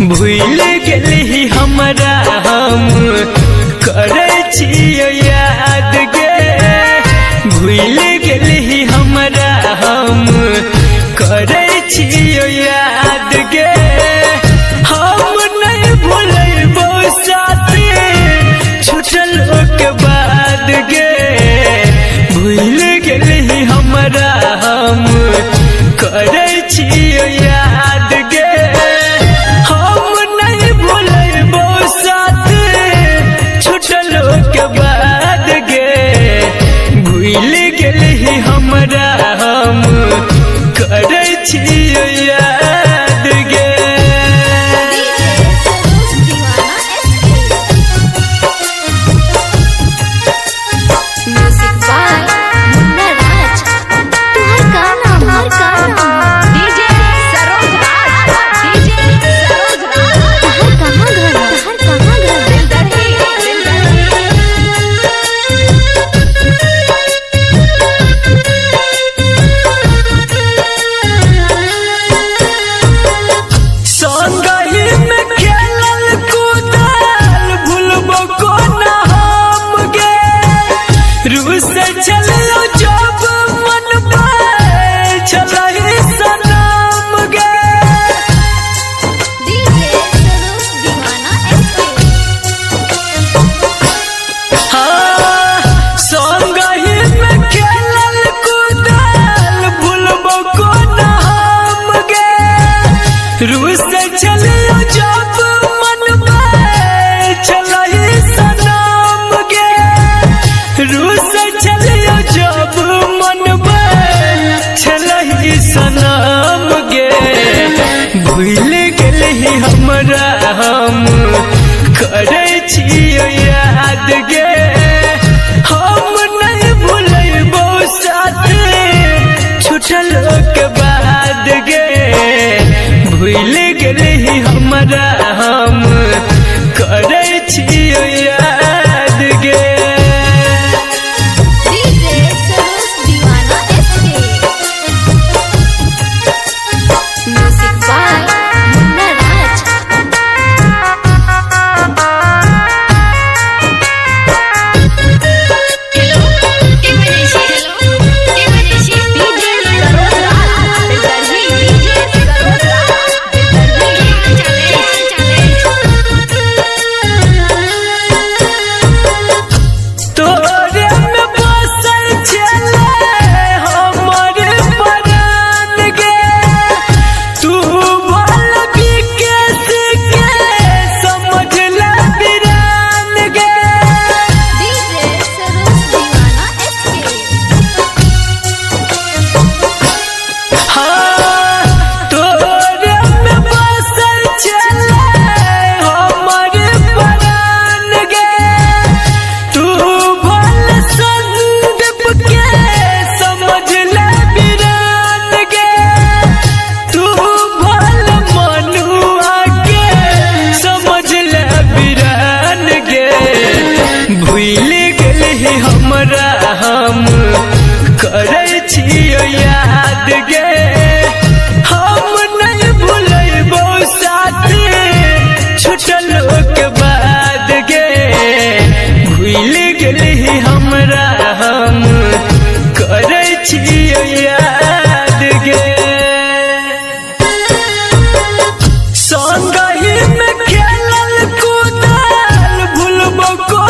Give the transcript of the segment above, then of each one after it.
भूल गेली हमरा हम करे छियो याद गे। भूल गेली हमरा हम करे छियो याद गे। हम नहीं भूलबो साथ छूटल के बाद गे। भूल गेली हमरा हम करे छियो याद गे। हम नहीं भूलबो साथ छूटल के बाद गे। भूल गेली हमरा हम करे छियो याद गे। चलो जब मन पाए चलो सनम गे। हाँ संग ही में खेलल कूदल भूलबो को न हम गे। रूस चलो जब मन पाए चलो सनम गे। रूस जब मन छलही सनम गे। भूल गेली हमरा हम करे छियो याद गे। हम नहीं भूलबो साथ छूटल के बाद गे। भूल गेली हमरा हम करे छियो याद गे। भूल गेली हमरा हम करे छियो याद गे। हम नहीं भूलबो साथ छूटल के बाद गे। भूल गेली हमरा हम करे छियो याद गे। संग ही में खेलल कूदल भूलबो को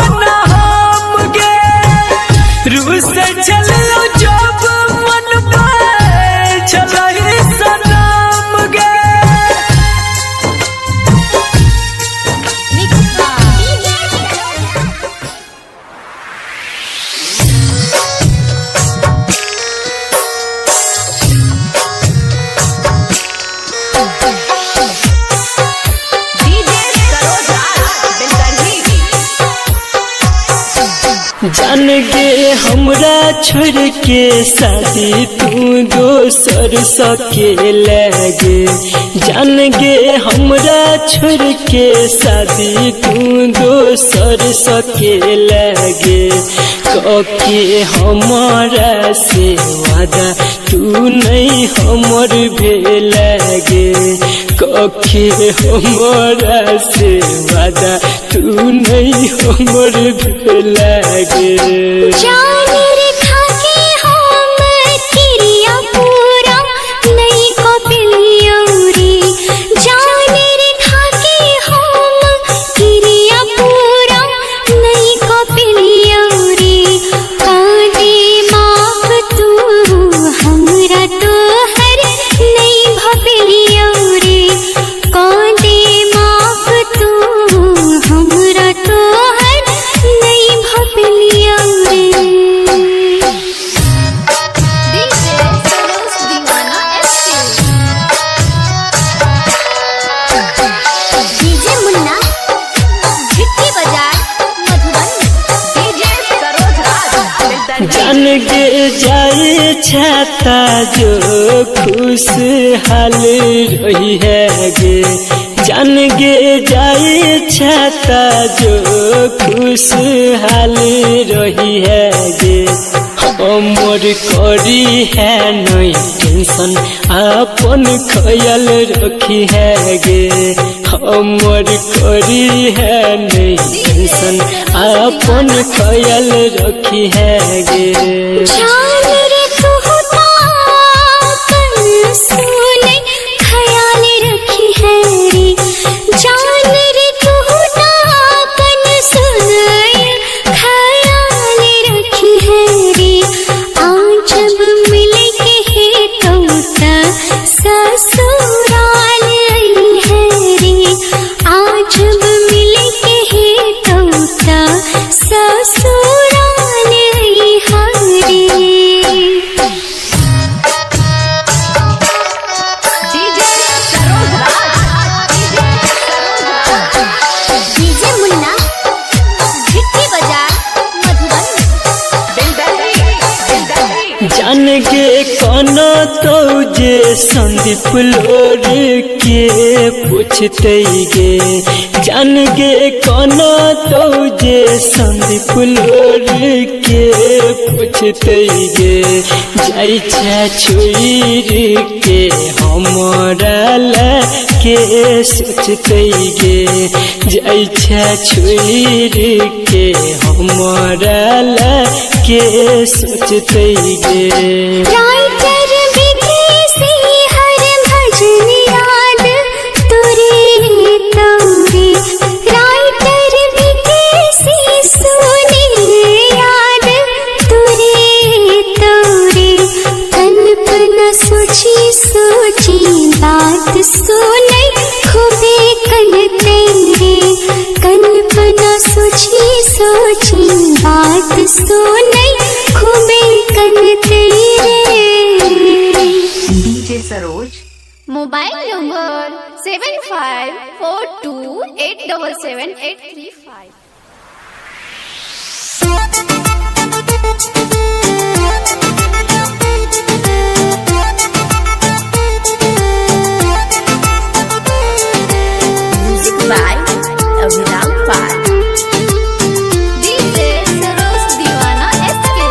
रूस चलो जब मन पाए चलो सनम गे। जान गे हमरा छोड़ के शादी तू दोसर सके लगे। जान गे हमरा छोड़ के शादी तू दोसर सके लगे। कके हमारा से वादा तू नहीं हमर भेलागे कके हमारा से वादा तू नहीं हमर भेलागे जान गे जाए छाता जो खुशहाल रही है गे जान गे जाए छाता जो खुशहाल रही है गे हमर करी है नहीं टेंशन अपन ख्याल रखी है गे हमर करी है नहीं टेंशन अपन ख्याल रखी है गे जान गे कौन तो जे संदीप लोर के पूछते गे जान गे कौन तो जे संदीप लोर के पूछते गे जाई छुई के हमारा ला के सोचते गे जाई छुई के हमारा ला के सोचते गे राइटर विदेशी हर भजन याद तुरे तोरे राइटर विदेशी सुने याद तुरे तोरे कल्पना सोची बात सुने खूबे कल तेरे कल्पना सोची बात सुने खूबे कल तेरे DJ Saroj mobile number 7542877835। Music by Abhiram Pal. DJ Saroj दीवाना एसके।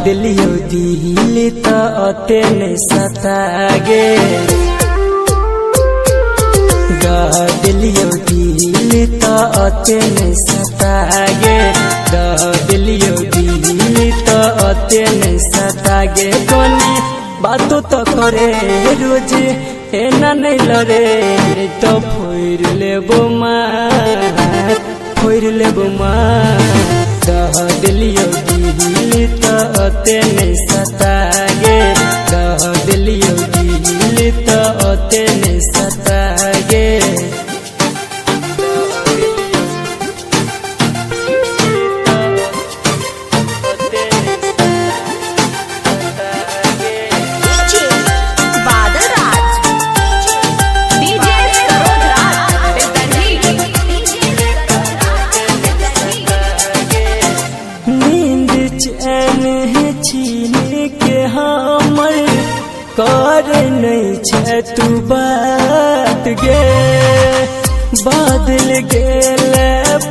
दिलियो दिल तो ने सतागे दिलियो दिल तो ने सतागे दिलियो दिल तो ने सतागे कोनी बातों तो करे रोज एना नहीं लरे तो फोर लेबो मार दिलियो दिल तो ने सतागे दिलियो दिल तो ने सतागे डीजे बादल राज। डीजे सरोज राज नींद चैन है छीने के हमर कर नहीं छे तू बात गे बदल गेले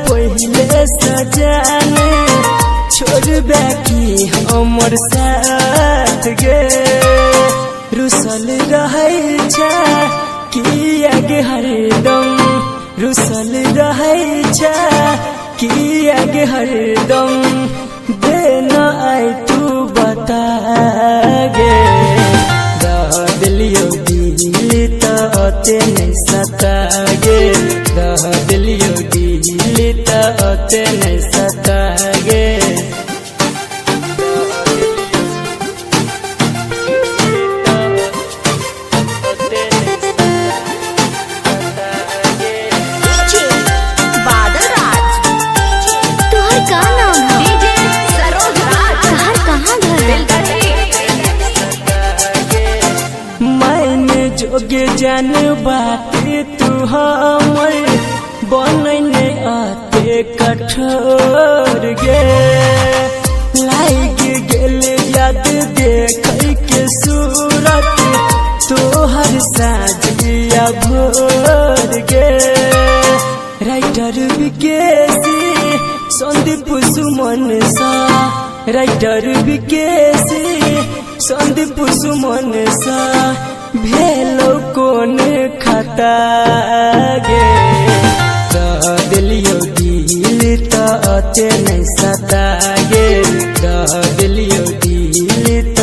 पहले सजाने छोड़बे की हमर साथ गे रुसल रहै छै किया गे हरदम रुसल रहै छै किया गे हरदम देना आई तू बता गे दिलियो दिल ते नहीं सता गे दिलियो दिल ते नहीं सता गे डीजे बादल राज तुहर का नाम है? डीजे सरोज राज तुहर कहाँ घर है? मैंने जोगे जान बात तू हमर बनने आते कठोर गे लाग गेल याद देख के सूरत तोहर साजिया भोर गे राइटर विकेसी संदीप सुमन सा राइटर विकेसी संदीप सुमन सा भेलो कोन खाता गे दिलियो दिल ते नहीं सता गे दिलियो दिल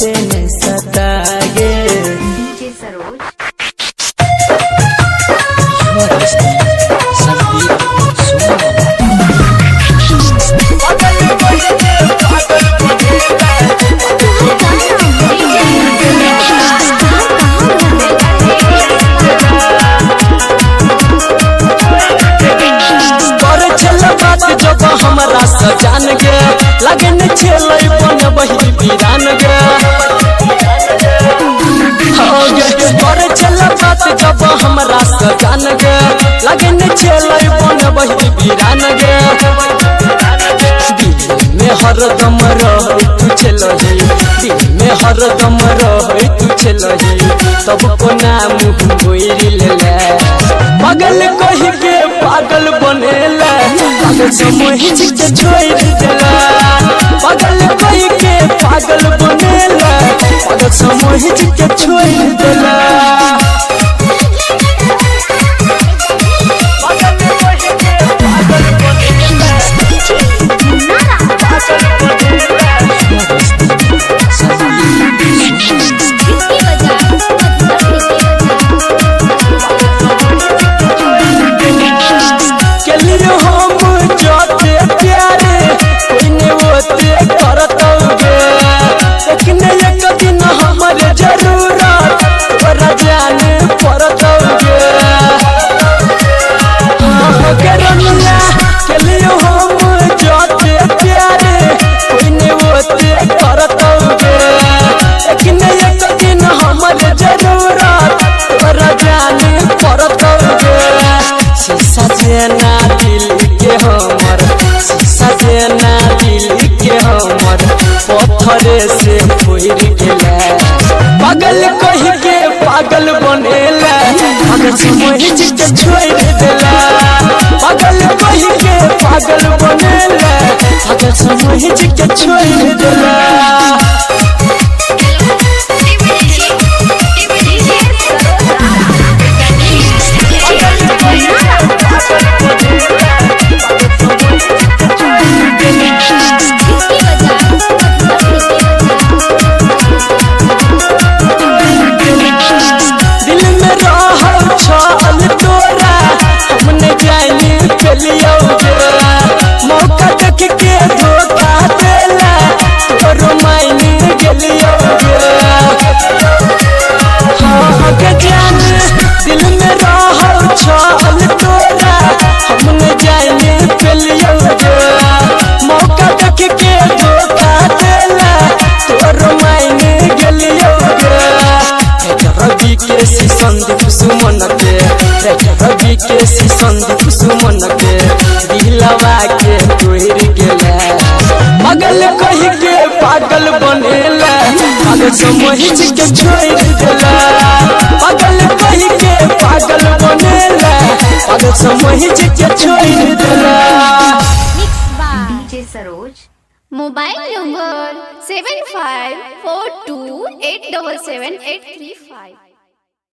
ते नहीं सता गे डीजे सरोज जब हमरा सजान गे लगन छेलै बन बही वीरान गे पर चल बात जब हमरा सजान गे लगन छेलै बन बही वीरान गे दिल में हरदम रहै तू छेलै दिल में हरदम रहै तू छेलै तब कोना मुँह मोइर लेले पागल कहि के पागल बनेला पागल समझ के छोड़ देला पागल कहि के पागल बनेला पागल समझ के छोड़ देला सजना दिल के हमर सजना दिल के हमर पत्थरे से फोड़ गेला पागल कहि के पागल बनेला पागल समझ के छोड़ देला पागल कहि के पागल बनेला पागल समझ के छोड़ देला दिल में रहल छल तोरा हमने जानी चलियो मौका देख के धोखा देला तोरो मायने गेलियो हाँ के जान दिल में रहल छल तोरा हमने जानी चलियो मौका देख के धोखा देला तोरो मायने गेलियो रवि के संदीप सुमन के रवि के संदीप सुमन के दिलवा के तोड़ गेला पागल कहि के पागल बनेला पागल समझ के छोड़ देला पागल कहि के पागल बनेला समझ के छोड़ देला। DJ Saroj mobile number 7542877835।